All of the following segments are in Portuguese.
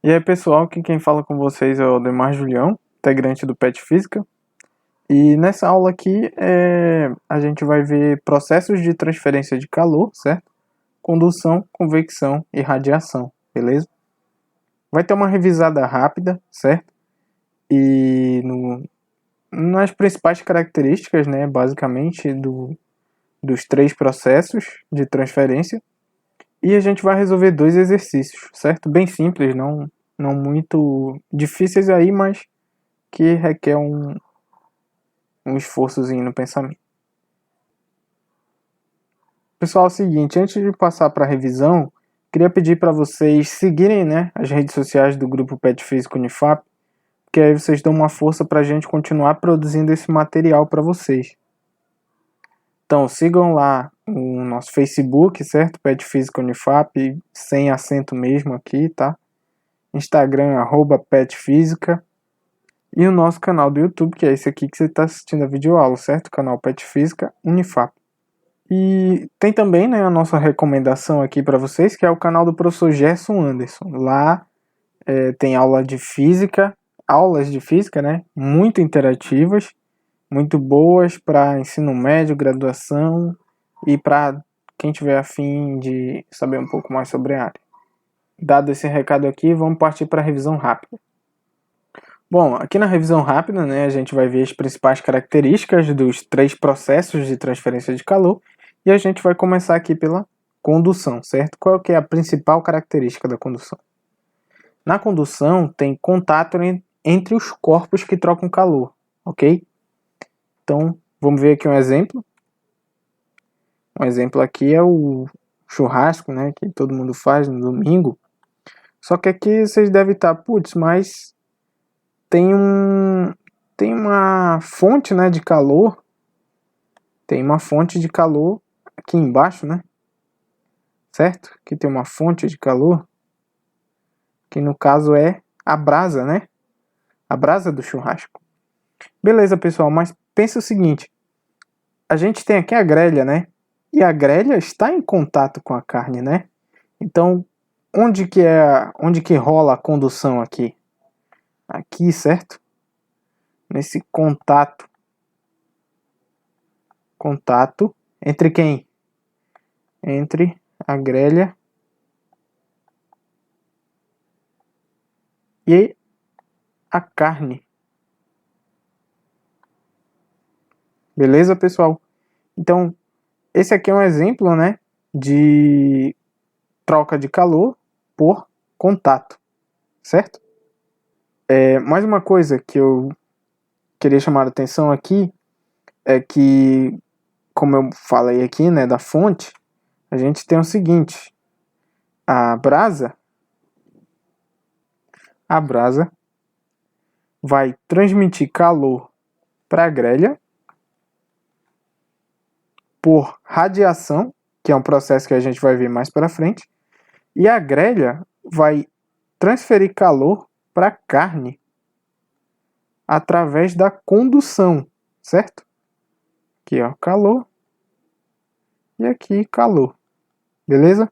E aí, pessoal, aqui quem fala com vocês é o Demar Julião, integrante do PET Física. E nessa aula aqui a gente vai ver processos de transferência de calor, certo? Condução, convecção e radiação, beleza? Vai ter uma revisada rápida, certo? E nas principais características, né, basicamente, dos três processos de transferência. E a gente vai resolver dois exercícios, certo? Bem simples, não muito difíceis aí, mas que requer um esforçozinho no pensamento. Pessoal, é o seguinte, antes de passar para a revisão, queria pedir para vocês seguirem, né, as redes sociais do grupo PET Físico Unifap, que aí vocês dão uma força para a gente continuar produzindo esse material para vocês. Então, sigam lá o nosso Facebook, certo? PET Física Unifap, sem acento mesmo aqui, tá? Instagram, @petfísica. E o nosso canal do YouTube, que é esse aqui que você está assistindo a videoaula, certo? Canal PET Física Unifap. E tem também, né, a nossa recomendação aqui para vocês, que é o canal do professor Gerson Anderson. Lá tem aulas de física, né, muito interativas, muito boas para ensino médio, graduação e para quem tiver afim de saber um pouco mais sobre a área. Dado esse recado aqui, vamos partir para a revisão rápida. Bom, aqui na revisão rápida, né, a gente vai ver as principais características dos três processos de transferência de calor e a gente vai começar aqui pela condução, certo? Qual que é a principal característica da condução? Na condução tem contato entre os corpos que trocam calor, ok? Então, vamos ver aqui um exemplo. Um exemplo aqui é o churrasco, né, que todo mundo faz no domingo. Só que aqui vocês devem estar, putz, mas tem uma fonte, né, de calor. Tem uma fonte de calor aqui embaixo, né? Certo? Aqui tem uma fonte de calor, que no caso é a brasa, né? A brasa do churrasco. Beleza, pessoal, mas pensa o seguinte. A gente tem aqui a grelha, né? E a grelha está em contato com a carne, né? Então, onde que rola a condução aqui? Aqui, certo? Nesse contato. Contato entre quem? Entre a grelha e a carne. Beleza, pessoal? Então, esse aqui é um exemplo, né, de troca de calor por contato, certo? Mais uma coisa que eu queria chamar a atenção aqui é que, como eu falei aqui, né, da fonte, a gente tem o seguinte: a brasa vai transmitir calor para a grelha por radiação, que é um processo que a gente vai ver mais para frente, e a grelha vai transferir calor para a carne através da condução, certo? Aqui, ó, calor e aqui calor, beleza?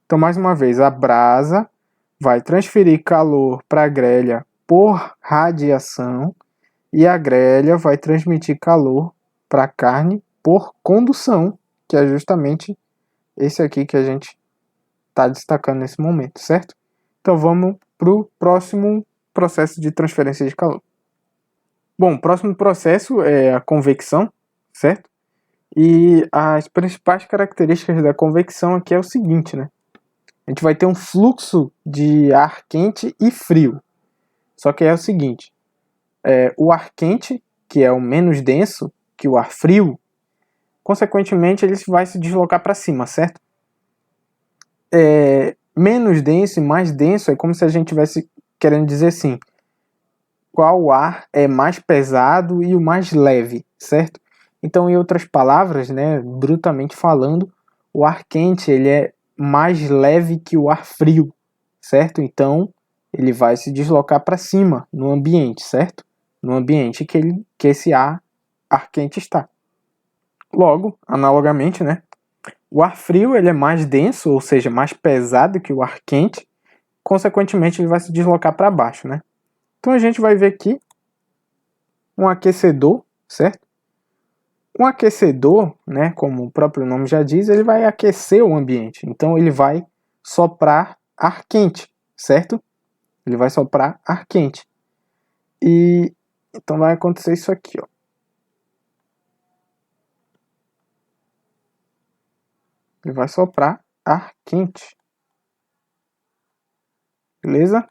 Então, mais uma vez, a brasa vai transferir calor para a grelha por radiação e a grelha vai transmitir calor para a carne por condução, que é justamente esse aqui que a gente está destacando nesse momento, certo? Então, vamos para o próximo processo de transferência de calor. Bom, o próximo processo é a convecção, certo? E as principais características da convecção aqui é o seguinte, né? A gente vai ter um fluxo de ar quente e frio. Só que é o seguinte, o ar quente, que é o menos denso que o ar frio, consequentemente ele vai se deslocar para cima, certo? Menos denso e mais denso é como se a gente estivesse querendo dizer assim, qual ar é mais pesado e o mais leve, certo? Então, em outras palavras, né, brutamente falando, o ar quente ele é mais leve que o ar frio, certo? Então, ele vai se deslocar para cima no ambiente, certo? No ambiente que esse ar quente está. Logo, analogamente, né, o ar frio ele é mais denso, ou seja, mais pesado que o ar quente, consequentemente ele vai se deslocar para baixo, né? Então a gente vai ver aqui um aquecedor, certo? Um aquecedor, né, como o próprio nome já diz, ele vai aquecer o ambiente. Então ele vai soprar ar quente, certo? Ele vai soprar ar quente. E então vai acontecer isso aqui, ó. Ele vai soprar ar quente. Beleza?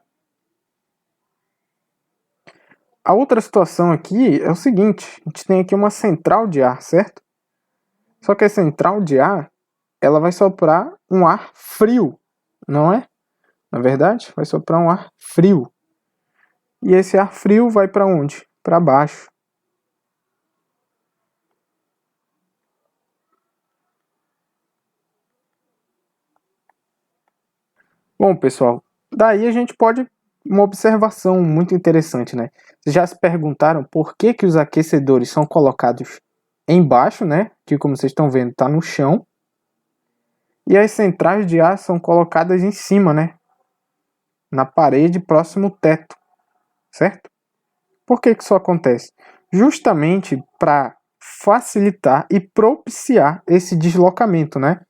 A outra situação aqui é o seguinte, a gente tem aqui uma central de ar, certo? Só que a central de ar, ela vai soprar um ar frio, não é? Na verdade, vai soprar um ar frio. E esse ar frio vai para onde? Para baixo. Bom, pessoal, daí a gente pode uma observação muito interessante, né? Vocês já se perguntaram por que que os aquecedores são colocados embaixo, né? Que como vocês estão vendo, está no chão. E as centrais de ar são colocadas em cima, né? Na parede próximo ao teto, certo? Por que que isso acontece? Justamente para facilitar e propiciar esse deslocamento, né?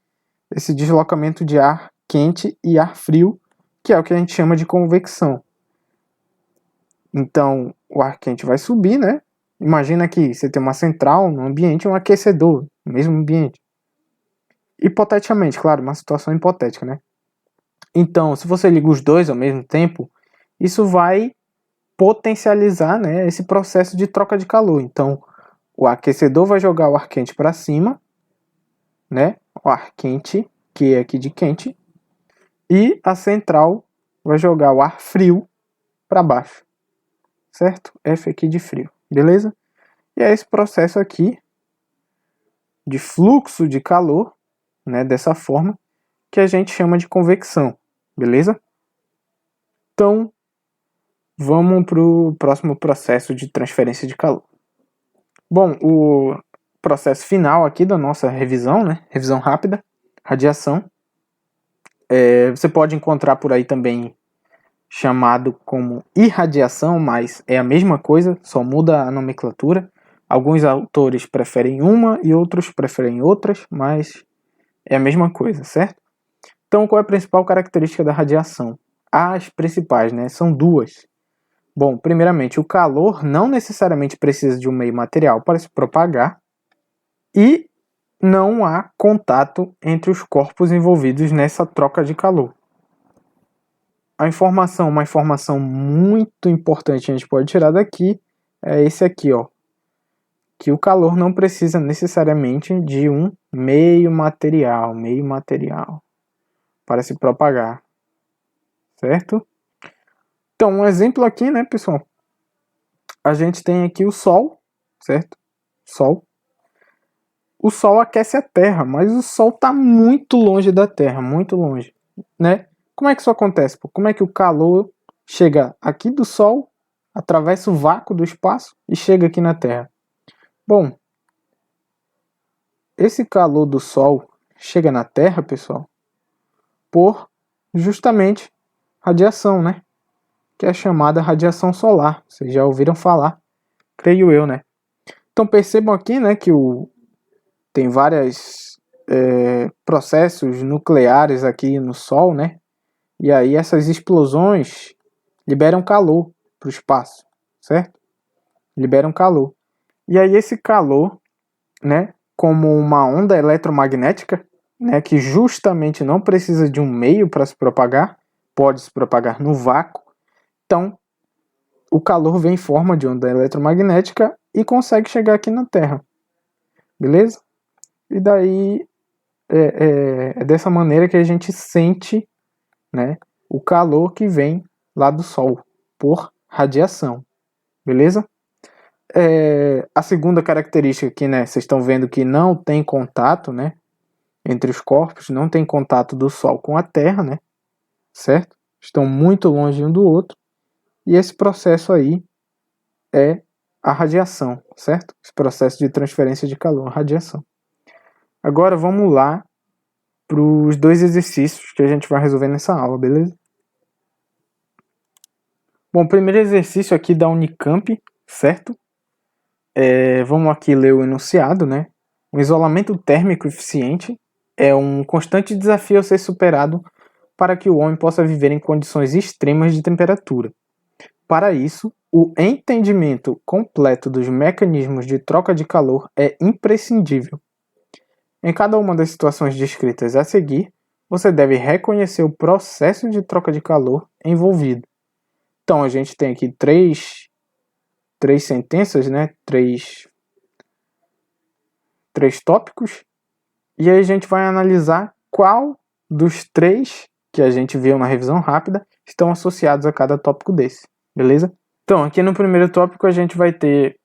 Esse deslocamento de ar quente e ar frio, que é o que a gente chama de convecção. Então, o ar quente vai subir, né? Imagina que você tem uma central no ambiente e um aquecedor no mesmo ambiente. Hipoteticamente, claro, uma situação hipotética, né? Então, se você liga os dois ao mesmo tempo, isso vai potencializar, né, esse processo de troca de calor. Então, o aquecedor vai jogar o ar quente para cima, né? O ar quente, que é aqui de quente, e a central vai jogar o ar frio para baixo, certo? F aqui de frio, beleza? E é esse processo aqui de fluxo de calor, né, dessa forma, que a gente chama de convecção, beleza? Então, vamos para o próximo processo de transferência de calor. Bom, o processo final aqui da nossa revisão, né, revisão rápida, radiação. Você pode encontrar por aí também chamado como irradiação, mas é a mesma coisa, só muda a nomenclatura. Alguns autores preferem uma e outros preferem outras, mas é a mesma coisa, certo? Então, qual é a principal característica da radiação? As principais, né? São duas. Bom, primeiramente, o calor não necessariamente precisa de um meio material para se propagar e não há contato entre os corpos envolvidos nessa troca de calor. Uma informação muito importante que a gente pode tirar daqui é esse aqui, ó, que o calor não precisa necessariamente de um meio material para se propagar, certo? Então, um exemplo aqui, né, pessoal? A gente tem aqui o Sol, certo? Sol. O Sol aquece a Terra, mas o Sol está muito longe da Terra, muito longe, né? Como é que isso acontece? Como é que o calor chega aqui do Sol, atravessa o vácuo do espaço e chega aqui na Terra? Bom, esse calor do Sol chega na Terra, pessoal, por justamente radiação, né? Que é a chamada radiação solar. Vocês já ouviram falar, creio eu, né? Então percebam aqui, né, que tem vários processos nucleares aqui no Sol, né? E aí essas explosões liberam calor para o espaço, certo? Liberam calor. E aí esse calor, né, como uma onda eletromagnética, né, que justamente não precisa de um meio para se propagar, pode se propagar no vácuo. Então, o calor vem em forma de onda eletromagnética e consegue chegar aqui na Terra. Beleza? E daí é dessa maneira que a gente sente, né, o calor que vem lá do Sol, por radiação. Beleza? A segunda característica aqui, né, vocês estão vendo que não tem contato, né, entre os corpos, não tem contato do Sol com a Terra, né, certo? Estão muito longe um do outro. E esse processo aí é a radiação, certo? Esse processo de transferência de calor, radiação. Agora vamos lá para os dois exercícios que a gente vai resolver nessa aula, beleza? Bom, primeiro exercício aqui da Unicamp, certo? Vamos aqui ler o enunciado, né? O isolamento térmico eficiente é um constante desafio a ser superado para que o homem possa viver em condições extremas de temperatura. Para isso, o entendimento completo dos mecanismos de troca de calor é imprescindível. Em cada uma das situações descritas a seguir, você deve reconhecer o processo de troca de calor envolvido. Então, a gente tem aqui três sentenças, né? Três tópicos, e aí a gente vai analisar qual dos três que a gente viu na revisão rápida estão associados a cada tópico desse, beleza? Então, aqui no primeiro tópico a gente vai ter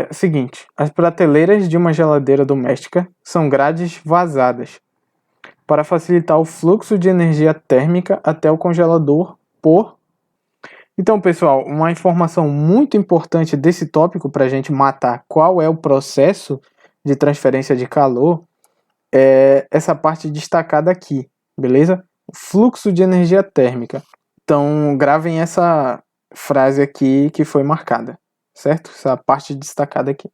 o seguinte: as prateleiras de uma geladeira doméstica são grades vazadas para facilitar o fluxo de energia térmica até o congelador por... Então, pessoal, uma informação muito importante desse tópico para a gente matar qual é o processo de transferência de calor é essa parte destacada aqui, beleza? O fluxo de energia térmica. Então, gravem essa frase aqui que foi marcada, certo? Essa parte destacada aqui.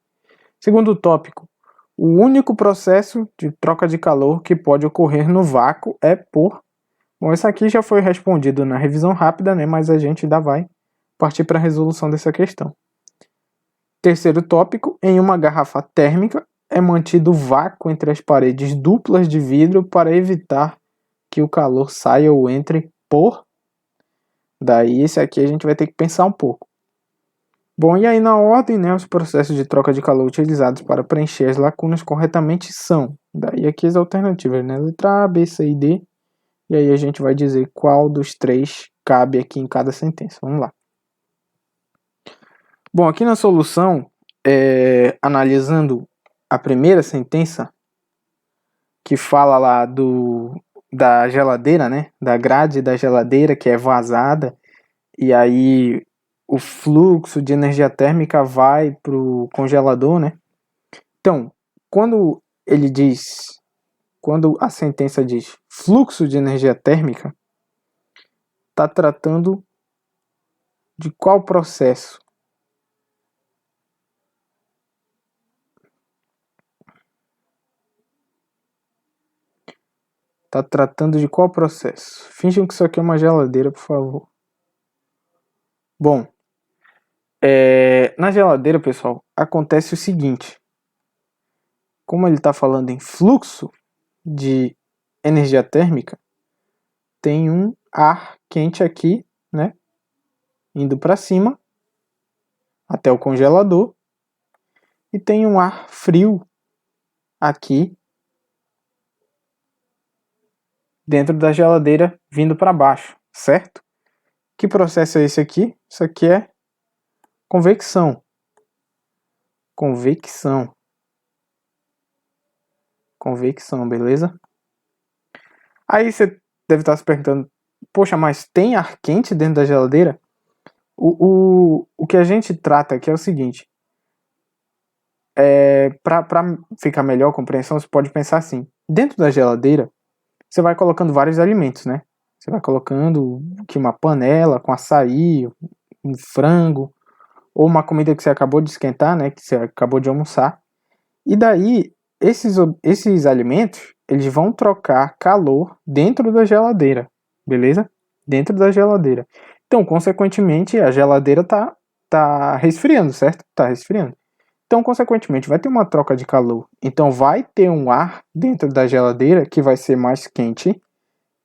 Segundo tópico, o único processo de troca de calor que pode ocorrer no vácuo é por... Bom, isso aqui já foi respondido na revisão rápida, né? Mas a gente ainda vai partir para a resolução dessa questão. Terceiro tópico, em uma garrafa térmica é mantido vácuo entre as paredes duplas de vidro para evitar que o calor saia ou entre por... Daí esse aqui a gente vai ter que pensar um pouco. Bom, e aí na ordem, né, os processos de troca de calor utilizados para preencher as lacunas corretamente são... Daí aqui as alternativas, né? Letra A, B, C e D. E aí a gente vai dizer qual dos três cabe aqui em cada sentença. Vamos lá. Bom, aqui na solução, analisando a primeira sentença, que fala lá da geladeira, né? Da grade da geladeira que é vazada, e aí o fluxo de energia térmica vai para o congelador, né? Então, quando a sentença diz fluxo de energia térmica, está tratando de qual processo? Está tratando de qual processo? Finjam que isso aqui é uma geladeira, por favor. Bom, na geladeira, pessoal, acontece o seguinte. Como ele está falando em fluxo de energia térmica, tem um ar quente aqui, né? Indo para cima até o congelador. E tem um ar frio aqui dentro da geladeira vindo para baixo, certo? Que processo é esse aqui? Isso aqui é convecção. Convecção, beleza? Aí você deve estar se perguntando, poxa, mas tem ar quente dentro da geladeira? O que a gente trata aqui é o seguinte, para ficar melhor a compreensão, você pode pensar assim, dentro da geladeira, você vai colocando vários alimentos, né? Você vai colocando aqui uma panela com açaí, um frango, ou uma comida que você acabou de esquentar, né? Que você acabou de almoçar. E daí, esses alimentos, eles vão trocar calor dentro da geladeira, beleza? Dentro da geladeira. Então, consequentemente, a geladeira tá resfriando, certo? Tá resfriando. Então, consequentemente, vai ter uma troca de calor. Então, vai ter um ar dentro da geladeira que vai ser mais quente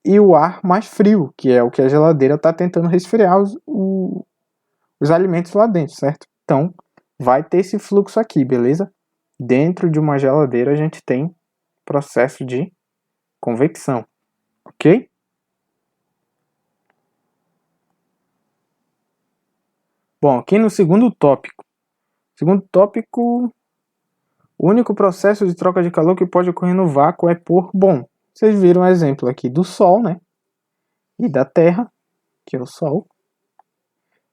e o ar mais frio, que é o que a geladeira está tentando resfriar os alimentos lá dentro, certo? Então, vai ter esse fluxo aqui, beleza? Dentro de uma geladeira a gente tem processo de convecção, ok? Bom, aqui no segundo tópico. O único processo de troca de calor que pode ocorrer no vácuo é por... Bom, vocês viram um exemplo aqui do Sol, né? E da Terra, que é o Sol.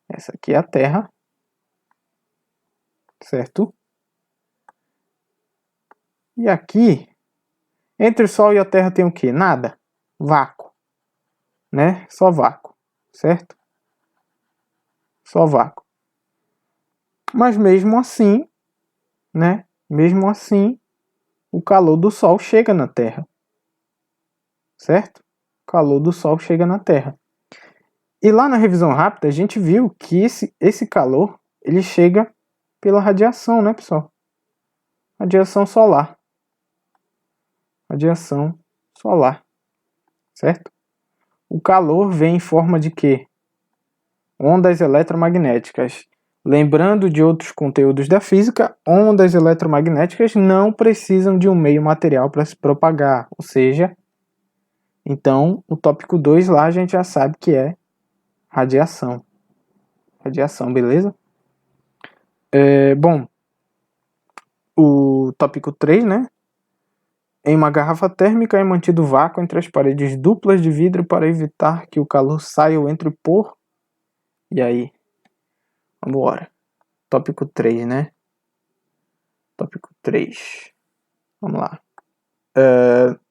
Essa aqui é a Terra, certo? E aqui, entre o Sol e a Terra tem o quê? Nada. Vácuo, né? Só vácuo, certo? Só vácuo. Mas mesmo assim, né? Mesmo assim, o calor do Sol chega na Terra. Certo? O calor do Sol chega na Terra. E lá na revisão rápida, a gente viu que esse calor, ele chega pela radiação, né, pessoal? Radiação solar. Radiação solar. Certo? O calor vem em forma de quê? Ondas eletromagnéticas. Lembrando de outros conteúdos da física, ondas eletromagnéticas não precisam de um meio material para se propagar. Ou seja, então o tópico 2 lá a gente já sabe que é radiação. Radiação, beleza? Bom, o tópico 3, né? Em uma garrafa térmica é mantido vácuo entre as paredes duplas de vidro para evitar que o calor saia ou entre por... E aí? Vamos embora. Tópico 3, né? Tópico 3. Vamos lá.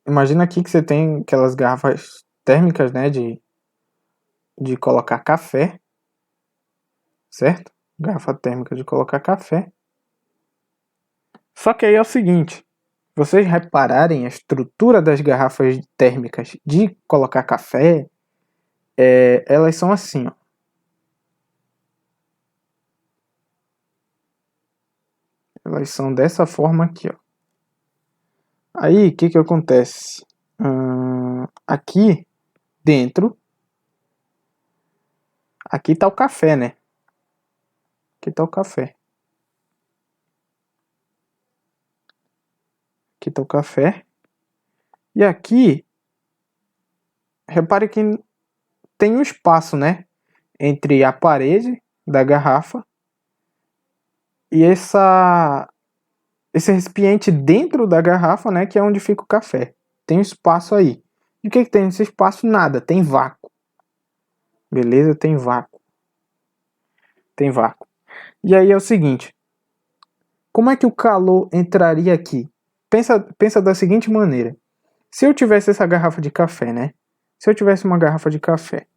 Imagina aqui que você tem aquelas garrafas térmicas, né? De colocar café. Certo? Garrafa térmica de colocar café. Só que aí é o seguinte. Vocês repararem a estrutura das garrafas térmicas de colocar café, elas são assim, ó. Elas são dessa forma aqui, ó. Aí, o que acontece? Aqui dentro, aqui tá o café, né? Aqui tá o café. Aqui tá o café. E aqui, repare que tem um espaço, né? Entre a parede da garrafa e esse recipiente dentro da garrafa, né? Que é onde fica o café. Tem um espaço aí. E o que tem nesse espaço? Nada. Tem vácuo. Beleza? Tem vácuo. Tem vácuo. E aí é o seguinte. Como é que o calor entraria aqui? Pensa da seguinte maneira. Se eu tivesse essa garrafa de café, né? Se eu tivesse uma garrafa de café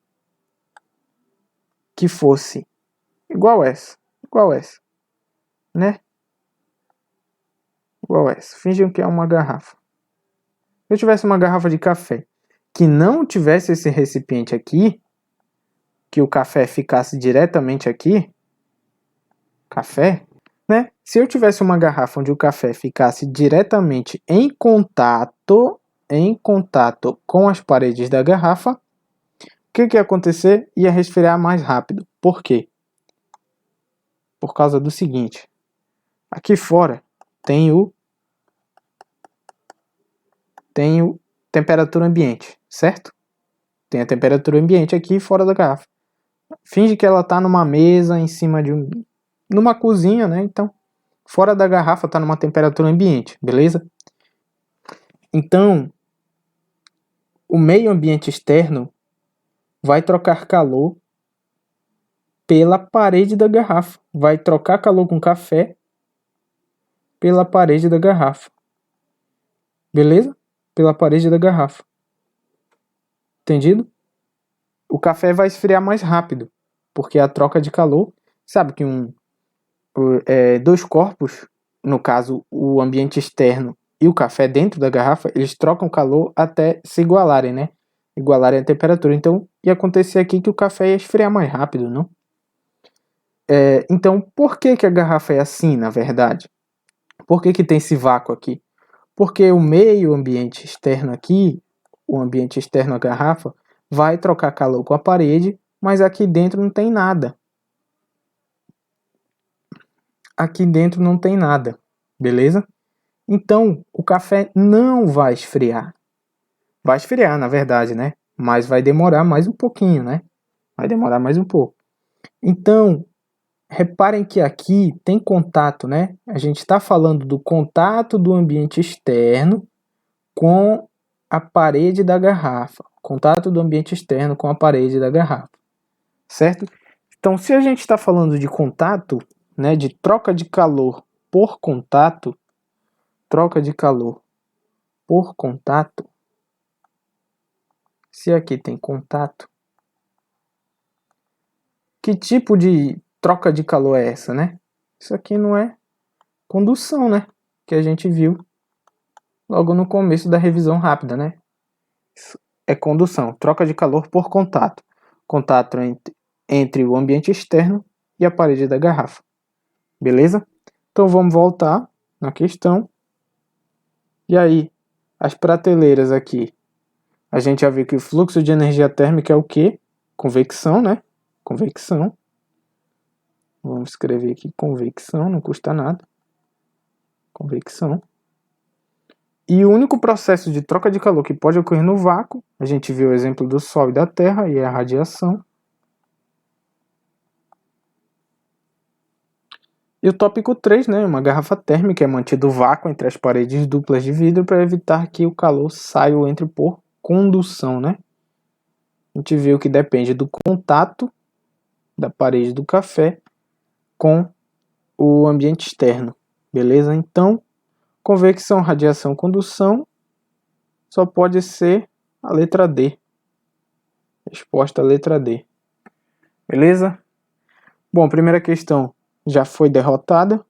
que fosse igual essa, né? Igual essa. Finjam que é uma garrafa. Se eu tivesse uma garrafa de café que não tivesse esse recipiente aqui, que o café ficasse diretamente aqui, café, né? Se eu tivesse uma garrafa onde o café ficasse diretamente em contato com as paredes da garrafa, o que ia acontecer? Ia resfriar mais rápido. Por quê? Por causa do seguinte. Aqui fora tem o temperatura ambiente, certo? Tem a temperatura ambiente aqui fora da garrafa. Finge que ela está numa mesa em cima de numa cozinha, né? Então, fora da garrafa está numa temperatura ambiente, beleza? Então, o meio ambiente externo vai trocar calor pela parede da garrafa. Vai trocar calor com café pela parede da garrafa. Beleza? Pela parede da garrafa. Entendido? O café vai esfriar mais rápido, porque a troca de calor, sabe que dois corpos, no caso o ambiente externo e o café dentro da garrafa, eles trocam calor até se igualarem, né? Igualarem a temperatura. Então, ia acontecer aqui que o café ia esfriar mais rápido, não? Então, por que a garrafa é assim, na verdade? Por que tem esse vácuo aqui? Porque o meio ambiente externo aqui, o ambiente externo à garrafa, vai trocar calor com a parede, mas aqui dentro não tem nada. Aqui dentro não tem nada, beleza? Então, o café não vai esfriar. Vai esfriar, na verdade, né? Mas vai demorar mais um pouquinho, né? Vai demorar mais um pouco. Então, reparem que aqui tem contato, né? A gente está falando do contato do ambiente externo com a parede da garrafa. Contato do ambiente externo com a parede da garrafa. Certo? Então, se a gente está falando de contato, né, de troca de calor por contato, troca de calor por contato, se aqui tem contato, que tipo de troca de calor é essa, né? Isso aqui não é condução, né? Que a gente viu logo no começo da revisão rápida, né? Isso é condução, troca de calor por contato. Contato entre o ambiente externo e a parede da garrafa. Beleza? Então vamos voltar na questão. E aí, as prateleiras aqui. A gente já viu que o fluxo de energia térmica é o quê? Convecção, né? Convecção. Vamos escrever aqui convecção, não custa nada. Convecção. E o único processo de troca de calor que pode ocorrer no vácuo, a gente viu o exemplo do Sol e da Terra e a radiação. E o tópico 3, né, uma garrafa térmica é mantido vácuo entre as paredes duplas de vidro para evitar que o calor saia ou entre por condução, né? A gente viu que depende do contato da parede do café com o ambiente externo, beleza? Então, convecção, radiação, condução só pode ser a letra D. Resposta a letra D. Beleza? Bom, primeira questão já foi derrotada.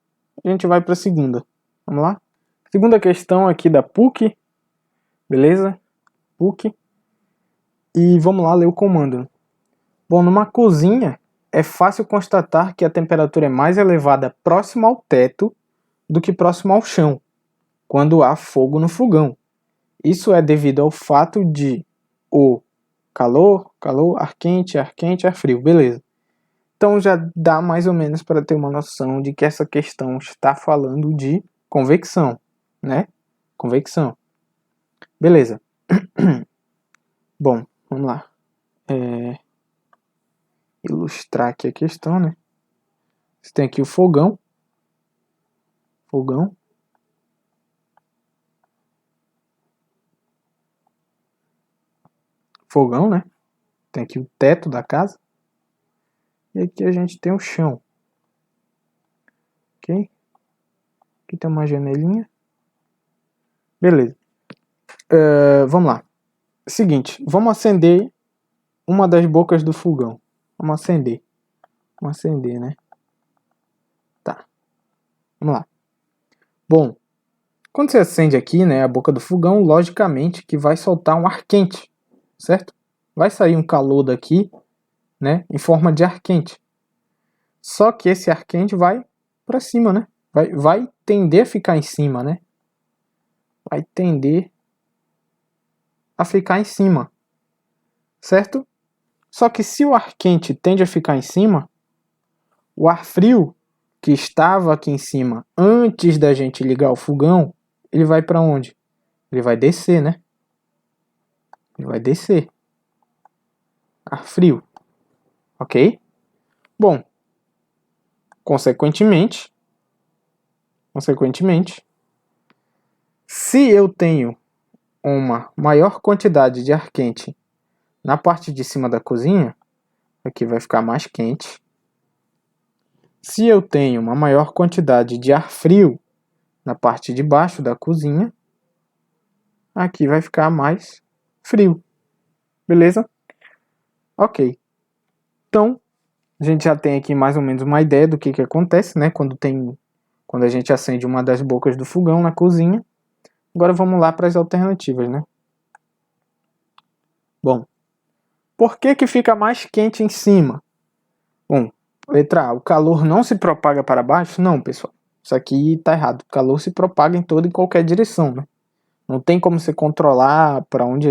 A gente vai para a segunda. Vamos lá? Segunda questão aqui da PUC. Beleza? PUC. E vamos lá ler o comando. Bom, numa cozinha é fácil constatar que a temperatura é mais elevada próximo ao teto do que próximo ao chão, quando há fogo no fogão. Isso é devido ao fato de o calor, ar quente, ar frio. Beleza. Então já dá mais ou menos para ter uma noção de que essa questão está falando de convecção, né? Convecção. Beleza. Bom, vamos lá. Ilustrar aqui a questão, né? Você tem aqui o fogão. Fogão. Fogão, né? Tem aqui o teto da casa. E aqui a gente tem o chão. Ok? Aqui tem uma janelinha. Beleza. Vamos lá. Seguinte, vamos acender uma das bocas do fogão. Vamos acender. Vamos acender, né? Tá. Vamos lá. Bom, quando você acende aqui, né, a boca do fogão, logicamente que vai soltar um ar quente, certo? Vai sair um calor daqui, né, em forma de ar quente. Só que esse ar quente vai para cima, né? Vai tender a ficar em cima, né? Vai tender a ficar em cima, certo? Só que se o ar quente tende a ficar em cima, o ar frio que estava aqui em cima antes da gente ligar o fogão, ele vai para onde? Ele vai descer, né? Ele vai descer. Ar frio. Ok? Bom, consequentemente, se eu tenho uma maior quantidade de ar quente na parte de cima da cozinha, aqui vai ficar mais quente. Se eu tenho uma maior quantidade de ar frio na parte de baixo da cozinha, aqui vai ficar mais frio. Beleza? Ok. Então, a gente já tem aqui mais ou menos uma ideia do que acontece, né? Quando a gente acende uma das bocas do fogão na cozinha. Agora vamos lá para as alternativas, né? Bom, por que fica mais quente em cima? Bom, letra A, o calor não se propaga para baixo? Não, pessoal. Isso aqui está errado. O calor se propaga em toda e qualquer direção, né? Não tem como você controlar para onde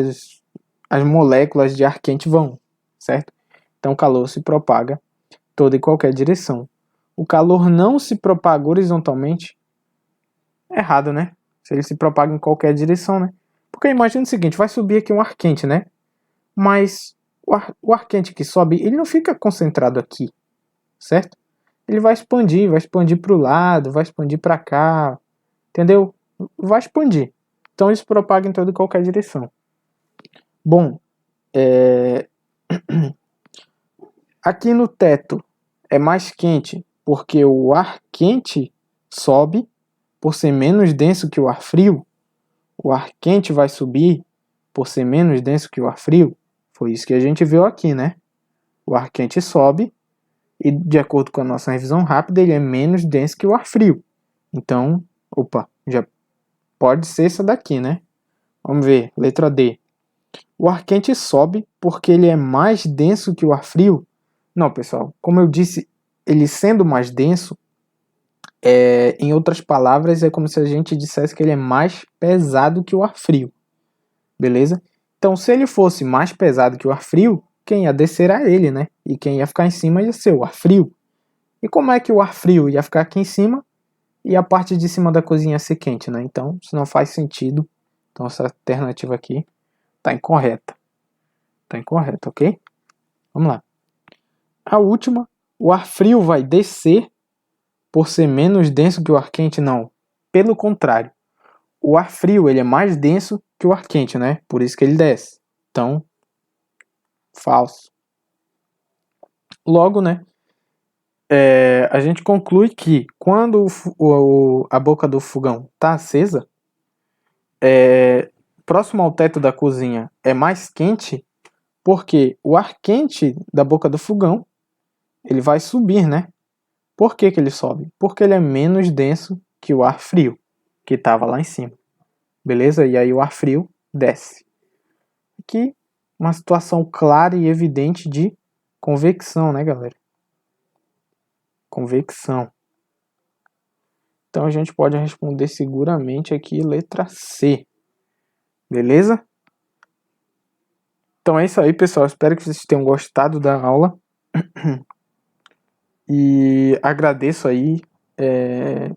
as moléculas de ar quente vão, certo? Então o calor se propaga em toda e qualquer direção. O calor não se propaga horizontalmente? Errado, né? Se ele se propaga em qualquer direção, né? Porque imagina o seguinte, vai subir aqui um ar quente, né? Mas o ar quente que sobe, ele não fica concentrado aqui, certo? Ele vai expandir para o lado, vai expandir para cá, entendeu? Vai expandir. Então ele se propaga em toda e qualquer direção. Bom, aqui no teto é mais quente porque o ar quente sobe por ser menos denso que o ar frio. O ar quente vai subir por ser menos denso que o ar frio. Foi isso que a gente viu aqui, né? O ar quente sobe E de acordo com a nossa revisão rápida, ele é menos denso que o ar frio. Então, já pode ser essa daqui, né? Vamos ver, letra D. O ar quente sobe porque ele é mais denso que o ar frio? Não, pessoal, como eu disse, ele sendo mais denso, em outras palavras, é como se a gente dissesse que ele é mais pesado que o ar frio, beleza? Então, se ele fosse mais pesado que o ar frio, quem ia descer era ele, né? E quem ia ficar em cima ia ser o ar frio. E como é que o ar frio ia ficar aqui em cima e a parte de cima da cozinha ia ser quente, né? Então, isso não faz sentido. Então, essa alternativa aqui está incorreta. Está incorreta, ok? Vamos lá. A última, o ar frio vai descer por ser menos denso que o ar quente? Não. Pelo contrário. O ar frio ele é mais denso que o ar quente, né? Por isso que ele desce. Então, falso. Logo, né? A gente conclui que quando a boca do fogão está acesa, próximo ao teto da cozinha é mais quente, porque o ar quente da boca do fogão ele vai subir, né? Por que ele sobe? Porque ele é menos denso que o ar frio, que estava lá em cima. Beleza? E aí o ar frio desce. Aqui, uma situação clara e evidente de convecção, né, galera? Convecção. Então a gente pode responder seguramente aqui letra C. Beleza? Então é isso aí, pessoal. Espero que vocês tenham gostado da aula. E agradeço aí.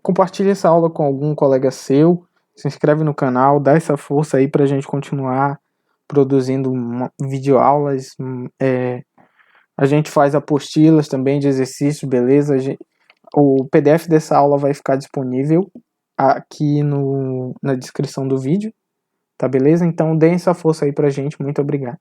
Compartilhe essa aula com algum colega seu. Se inscreve no canal, dá essa força aí pra gente continuar produzindo videoaulas. A gente faz apostilas também de exercícios, beleza? O PDF dessa aula vai ficar disponível aqui na descrição do vídeo, tá beleza? Então deem essa força aí pra gente. Muito obrigado.